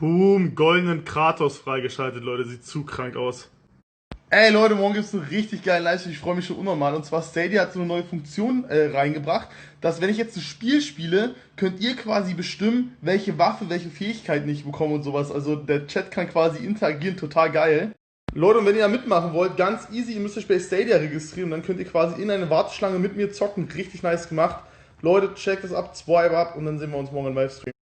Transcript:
Boom, goldenen Kratos freigeschaltet, Leute. Sieht zu krank aus. Ey Leute, morgen gibt es einen richtig geilen Livestream, ich freue mich schon unnormal. Und zwar Stadia hat so eine neue Funktion reingebracht, dass wenn ich jetzt ein Spiel spiele, könnt ihr quasi bestimmen, welche Waffe, welche Fähigkeiten ich bekomme und sowas. Also der Chat kann quasi interagieren, total geil. Leute, und wenn ihr da mitmachen wollt, ganz easy, ihr müsst euch bei Stadia registrieren, dann könnt ihr quasi in eine Warteschlange mit mir zocken. Richtig nice gemacht. Leute, checkt das ab, swipe ab und dann sehen wir uns morgen im Livestream.